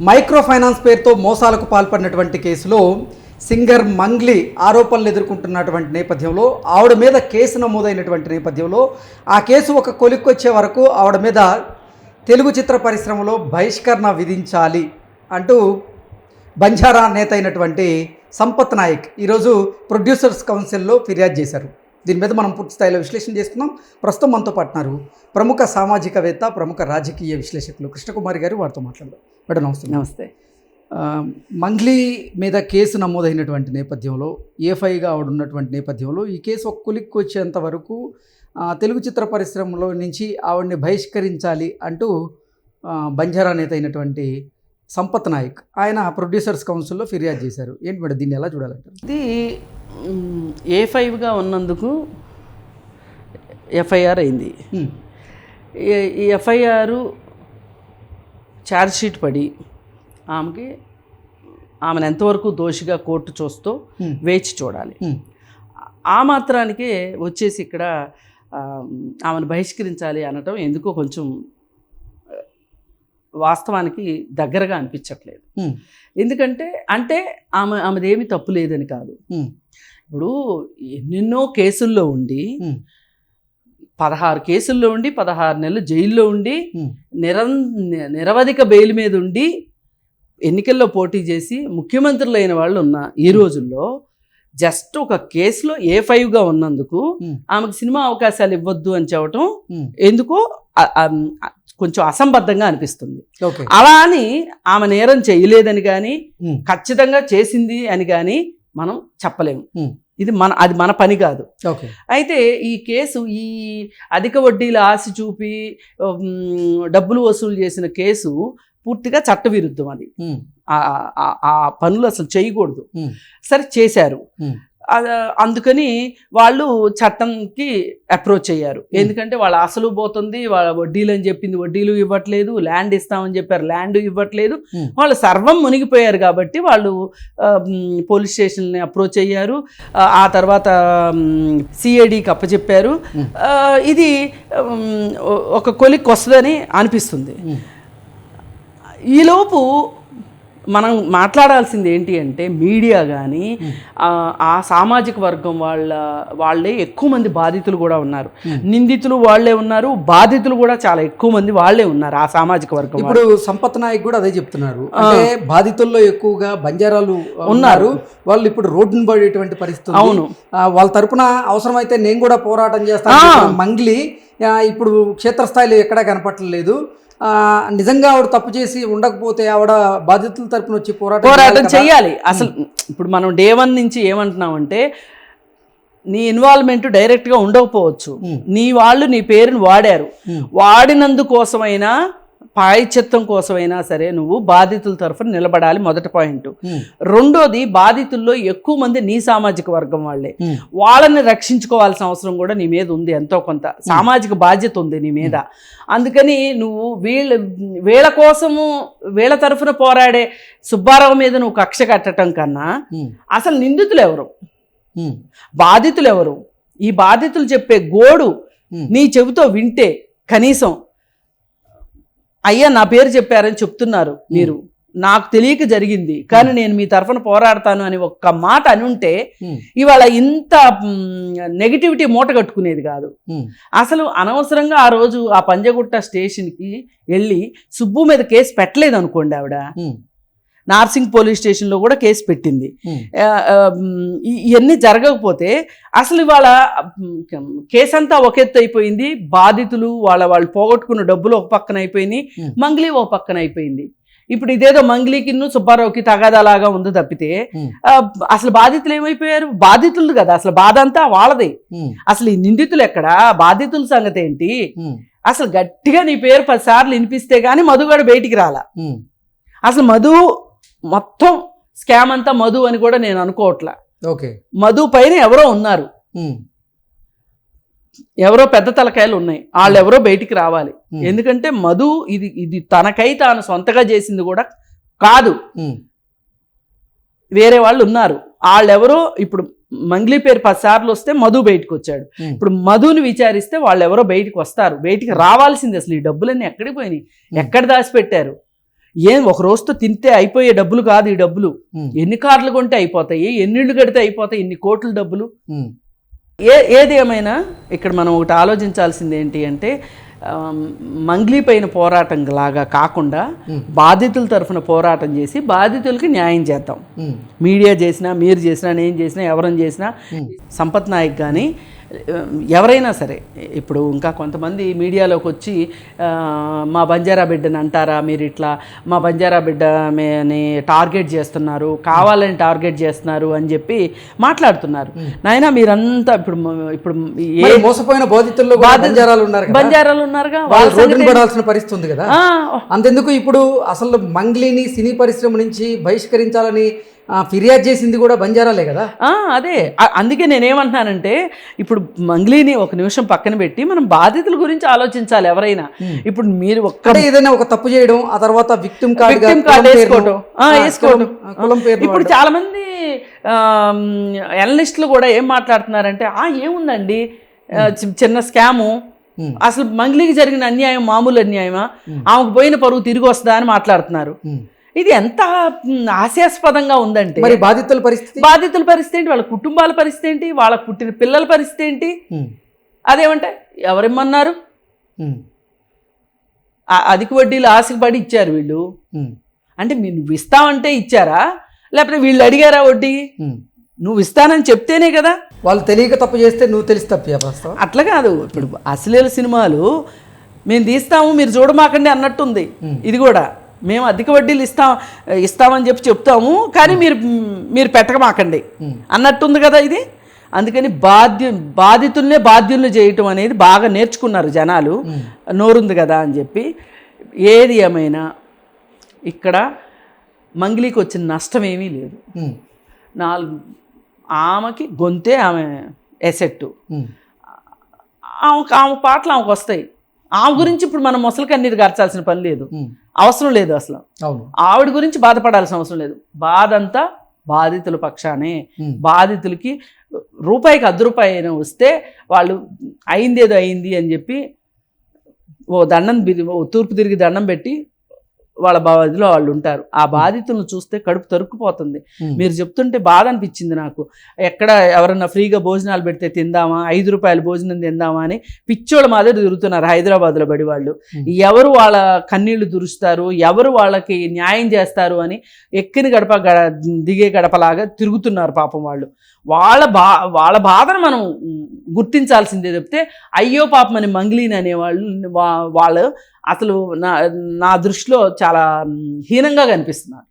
Micro finance పేరుతో మోసాలకు పాల్పడినటువంటి కేసులో సింగర్ మంగ్లీ ఆరోపణలు ఎదుర్కొంటున్నటువంటి నేపథ్యంలో ఆవిడ మీద కేసు నమోదైనటువంటి నేపథ్యంలో ఆ కేసు ఒక కొలిక్కొచ్చే వరకు ఆవిడ మీద తెలుగు చిత్ర పరిశ్రమలో బహిష్కరణ విధించాలి అంటూ బంజారా నేత అయినటువంటి సంపత్ నాయక్ ఈరోజు ప్రొడ్యూసర్స్ కౌన్సిల్లో ఫిర్యాదు చేశారు. దీని మీద మనం పూర్తి స్థాయిలో విశ్లేషణ చేసుకున్నాం. ప్రస్తుతం మనతో పాటున్నారు ప్రముఖ సామాజికవేత్త, ప్రముఖ రాజకీయ విశ్లేషకులు కృష్ణకుమారి గారు. వారితో మాట్లాడదాం. మేడం నమస్తే. నమస్తే. మంగ్లీ మీద కేసు నమోదైనటువంటి నేపథ్యంలో ఏ5గా ఆవిడ ఉన్నటువంటి నేపథ్యంలో ఈ కేసు ఒక కొలిక్కి వచ్చేంత వరకు తెలుగు చిత్ర పరిశ్రమలో నుంచి ఆవిడని బహిష్కరించాలి అంటూ బంజారా నేత అయినటువంటి సంపత్ నాయక్ ఆయన ప్రొడ్యూసర్స్ కౌన్సిల్లో ఫిర్యాదు చేశారు. ఏంటి మేడం, దీన్ని ఎలా చూడాలంటారు? ఇది ఏ5గా ఉన్నందుకు ఎఫ్ఐఆర్ అయింది. ఈ ఎఫ్ఐఆర్ ఛార్జ్షీట్ పడి ఆమెను ఎంతవరకు దోషిగా కోర్టు చూస్తూ వేచి చూడాలి. ఆ మాత్రానికే వచ్చేసి ఇక్కడ ఆమెను బహిష్కరించాలి అనటం ఎందుకో కొంచెం వాస్తవానికి దగ్గరగా అనిపించట్లేదు. ఎందుకంటే ఆమెదేమీ తప్పు లేదని కాదు. ఇప్పుడు ఎన్నెన్నో కేసుల్లో ఉండి 16 కేసుల్లో ఉండి 16 నెలలు జైల్లో ఉండి నిరవధిక బెయిల్ మీద ఉండి ఎన్నికల్లో పోటీ చేసి ముఖ్యమంత్రులు అయిన వాళ్ళు ఉన్న ఈ రోజుల్లో జస్ట్ ఒక కేసులో ఏ5గా ఉన్నందుకు ఆమెకు సినిమా అవకాశాలు ఇవ్వద్దు అని చెప్పటం ఎందుకో కొంచెం అసంబద్ధంగా అనిపిస్తుంది. అలా అని ఆమె నేరం చేయలేదని కానీ ఖచ్చితంగా చేసింది అని కానీ మనం చెప్పలేము. అది మన పని కాదు. అయితే ఈ కేసు ఈ అధిక వడ్డీల ఆశ చూపి డబ్బులు వసూలు చేసిన కేసు పూర్తిగా చట్టవిరుద్ధం. అది ఆ పనులు అసలు చేయకూడదు. సరే చేశారు. అందుకని వాళ్ళు చట్టంకి అప్రోచ్ అయ్యారు. ఎందుకంటే వాళ్ళ అసలు పోతుంది, వాళ్ళ వడ్డీలు అని చెప్పింది వడ్డీలు ఇవ్వట్లేదు, ల్యాండ్ ఇస్తామని చెప్పారు ల్యాండ్ ఇవ్వట్లేదు, వాళ్ళు సర్వం మునిగిపోయారు. కాబట్టి వాళ్ళు పోలీస్ స్టేషన్ని అప్రోచ్ అయ్యారు. ఆ తర్వాత సిఐడికి అప్పచెప్పారు. ఇది ఒక కొలిక్కి వస్తుందని అనిపిస్తుంది. ఈలోపు మనం మాట్లాడాల్సింది ఏంటి అంటే మీడియా కానీ ఆ సామాజిక వర్గం వాళ్ళే ఎక్కువ మంది బాధితులు కూడా ఉన్నారు. నిందితులు వాళ్ళే ఉన్నారు, బాధితులు కూడా చాలా ఎక్కువ మంది వాళ్ళే ఉన్నారు ఆ సామాజిక వర్గం. ఇప్పుడు సంపత్ నాయక్ కూడా అదే చెప్తున్నారు. అంటే బాధితుల్లో ఎక్కువగా బంజారాలు ఉన్నారు. వాళ్ళు ఇప్పుడు రోడ్డును పడేటువంటి పరిస్థితి. అవును, వాళ్ళ తరపున అవసరమైతే నేను కూడా పోరాటం చేస్తాను. మంగ్లీ ఇప్పుడు క్షేత్రస్థాయిలో ఎక్కడా కనపడలేదు. నిజంగా ఆవిడ తప్పు చేసి ఉండకపోతే ఆవిడ బాధితుల తరపున వచ్చి పోరాటం చేయాలి. అసలు ఇప్పుడు మనం డే 1 నుంచి ఏమంటున్నామంటే నీ ఇన్వాల్వ్మెంట్ డైరెక్ట్గా ఉండకపోవచ్చు, నీ వాళ్ళు నీ పేరుని వాడారు, వాడినందుకోసమైనా పాయచిత్తం కోసమైనా సరే నువ్వు బాధితుల తరఫున నిలబడాలి. మొదటి పాయింట్. రెండోది, బాధితుల్లో ఎక్కువ మంది నీ సామాజిక వర్గం వాళ్ళే. వాళ్ళని రక్షించుకోవాల్సిన అవసరం కూడా నీ మీద ఉంది. ఎంతో కొంత సామాజిక బాధ్యత ఉంది నీ మీద. అందుకని నువ్వు వీళ్ళ కోసము వీళ్ళ తరఫున పోరాడే సుబ్బారావు మీద నువ్వు కక్ష కట్టడం కన్నా అసలు నిందితులు ఎవరు, బాధితులు ఎవరు, ఈ బాధితులు చెప్పే గోడు నీ చెవితో వింటే కనీసం అయ్యా నా పేరు చెప్పారని చెప్తున్నారు మీరు, నాకు తెలియక జరిగింది కానీ నేను మీ తరఫున పోరాడతాను అని ఒక్క మాట అని ఉంటే ఇవాళ ఇంత నెగిటివిటీ మూట కట్టుకునేది కాదు. అసలు అనవసరంగా ఆ రోజు ఆ పంజగుట్ట స్టేషన్కి వెళ్ళి సుబ్బు మీద కేసు పెట్టలేదు అనుకోండి, ఆవిడ నార్సింగ్ పోలీస్ స్టేషన్లో కూడా కేసు పెట్టింది. ఇవన్నీ జరగకపోతే అసలు ఇవాళ కేసంతా ఒక ఎత్తు అయిపోయింది. బాధితులు వాళ్ళు పోగొట్టుకున్న డబ్బులు ఒక పక్కన అయిపోయినాయి, మంగ్లీ ఒక పక్కన అయిపోయింది. ఇప్పుడు ఇదేదో మంగ్లీకి సుబ్బారావుకి తగాదాలాగా ఉంది తప్పితే అసలు బాధితులు ఏమైపోయారు? బాధితులు కదా, అసలు బాధ అంతా వాళ్ళది. అసలు ఈ నిందితులు ఎక్కడా, బాధితుల సంగతి ఏంటి? అసలు గట్టిగా నీ పేరు 10 సార్లు వినిపిస్తే గానీ మధుగాడు బయటికి రాలా. అసలు మధు మొత్తం స్కామ్ అంతా మధు అని కూడా నేను అనుకోవట్లా. మధు పైన ఎవరో ఉన్నారు, ఎవరో పెద్ద తలకాయలు ఉన్నాయి, వాళ్ళు ఎవరో బయటికి రావాలి. ఎందుకంటే మధు ఇది తనకై తాను సొంతగా చేసింది కూడా కాదు, వేరే వాళ్ళు ఉన్నారు. వాళ్ళెవరో ఇప్పుడు మంగ్లీ పేరు 10 సార్లు వస్తే మధు బయటకు వచ్చాడు. ఇప్పుడు మధుని విచారిస్తే వాళ్ళెవరో బయటికి వస్తారు, బయటికి రావాల్సింది. అసలు ఈ డబ్బులన్నీ ఎక్కడికి పోయినాయి, ఎక్కడ దాచిపెట్టారు, ఏం ఒక రోజుతో తింటే అయిపోయే డబ్బులు కాదు ఈ డబ్బులు. ఎన్ని కార్లు కొంటే అయిపోతాయి, ఎన్ని ఇళ్ళు కడితే అయిపోతాయి, ఇన్ని కోట్ల డబ్బులు. ఏది ఏమైనా ఇక్కడ మనం ఒకటి ఆలోచించాల్సింది ఏంటి అంటే, మంగ్లీ పైన పోరాటం లాగా కాకుండా బాధితుల తరఫున పోరాటం చేసి బాధితులకి న్యాయం చేద్దాం. మీడియా చేసినా, మీరు చేసినా, నేను చేసినా, ఎవరైనా చేసినా, సంపత్ నాయక్ కానీ ఎవరైనా సరే. ఇప్పుడు ఇంకా కొంతమంది మీడియాలోకి వచ్చి మా బంజారా బిడ్డని అంటారా మీరు, ఇట్లా మా బంజారా బిడ్డని టార్గెట్ చేస్తున్నారు, కావాలని టార్గెట్ చేస్తున్నారు అని చెప్పి మాట్లాడుతున్నారు. నాయనా మీరంతా ఇప్పుడు మోసపోయిన బంజారాలు ఉన్నారుగా, పడాల్సిన పరిస్థితి ఉంది కదా. అంతెందుకు ఇప్పుడు అసలు మంగ్లీని సినీ పరిశ్రమ నుంచి బహిష్కరించాలని ఫిర్యాదు చేసింది కూడా బంజారాలే కదా. అదే అందుకే నేనేమంటున్నానంటే, ఇప్పుడు మంగ్లీని ఒక నిమిషం పక్కన పెట్టి మనం బాధితుల గురించి ఆలోచించాలి ఎవరైనా. ఇప్పుడు మీరు ఏదైనా ఒక తప్పు చేయడం, ఆ తర్వాత విక్టిమ్ కార్డ్ వేసుకోవడం. ఇప్పుడు చాలా మంది అనలిస్టులు కూడా ఏం మాట్లాడుతున్నారంటే, ఏముందండి చిన్న స్కాము, అసలు మంగ్లీకి జరిగిన అన్యాయం మామూలు అన్యాయమా, ఆమెకు పోయిన పరువు తిరిగి వస్తుందా అని మాట్లాడుతున్నారు. ఇది ఎంత హాస్యాస్పదంగా ఉందంటే, మరి బాధితుల పరిస్థితి ఏంటి, వాళ్ళ కుటుంబాల పరిస్థితి ఏంటి, వాళ్ళకు పుట్టిన పిల్లల పరిస్థితి ఏంటి? అదేమంటే ఎవరేమన్నారు, అధిక వడ్డీలు ఆశకు పడి ఇచ్చారు వీళ్ళు. అంటే నువ్వు ఇస్తావంటే ఇచ్చారా, లేకపోతే వీళ్ళు అడిగారా వడ్డీ? నువ్వు ఇస్తానని చెప్తేనే కదా. వాళ్ళు తెలియక తప్పు చేస్తే నువ్వు తెలిసి తప్పు. అట్లా కాదు. ఇప్పుడు అశ్లీల సినిమాలు మేము తీస్తాము, మీరు చూడమాకండి అన్నట్టుంది. ఇది కూడా మేము అధిక వడ్డీలు ఇస్తామని చెప్తాము, కానీ మీరు పెట్టకమాకండి అన్నట్టుంది కదా ఇది. అందుకని బాధితుల్నే బాధ్యుల్ని చేయటం అనేది బాగా నేర్చుకున్నారు జనాలు, నోరుంది కదా అని చెప్పి. ఏది ఏమైనా ఇక్కడ మంగ్లీకి వచ్చిన నష్టం ఏమీ లేదు. ఆమెకి గొంతే ఆమె ఎసెట్టు, ఆమె పాటలు ఆమెకు వస్తాయి. ఆమె గురించి ఇప్పుడు మనం మొసలు కన్నీరు గార్చాల్సిన పని లేదు, అవసరం లేదు అసలు. ఆవిడ గురించి బాధపడాల్సిన అవసరం లేదు. బాధ అంతా బాధితుల పక్షానే. బాధితులకి రూపాయికి ₹10 అయినా వస్తే వాళ్ళు అయిందేదో అయింది అని చెప్పి తూర్పు తిరిగి దండం పెట్టి వాళ్ళ బాధిలో వాళ్ళు ఉంటారు. ఆ బాధితులను చూస్తే కడుపు తరుక్కుపోతుంది. మీరు చెప్తుంటే బాధ అనిపించింది నాకు. ఎక్కడ ఎవరన్నా ఫ్రీగా భోజనాలు పెడితే తిందామా, ₹5 భోజనం తిందామా అని పిచ్చోళ్ళ మాదిరి తిరుగుతున్నారు హైదరాబాద్లో బడి వాళ్ళు. ఎవరు వాళ్ళ కన్నీళ్లు దురుస్తారు, ఎవరు వాళ్ళకి న్యాయం చేస్తారు అని ఎక్కిన గడప దిగే గడపలాగా తిరుగుతున్నారు పాపం వాళ్ళు. వాళ్ళ బాధను మనం గుర్తించాల్సిందే చెప్తే, అయ్యో పాపమని మంగ్లీని అనేవాళ్ళు వాళ్ళు అసలు నా దృష్టిలో చాలా హీనంగా కనిపిస్తున్నారు.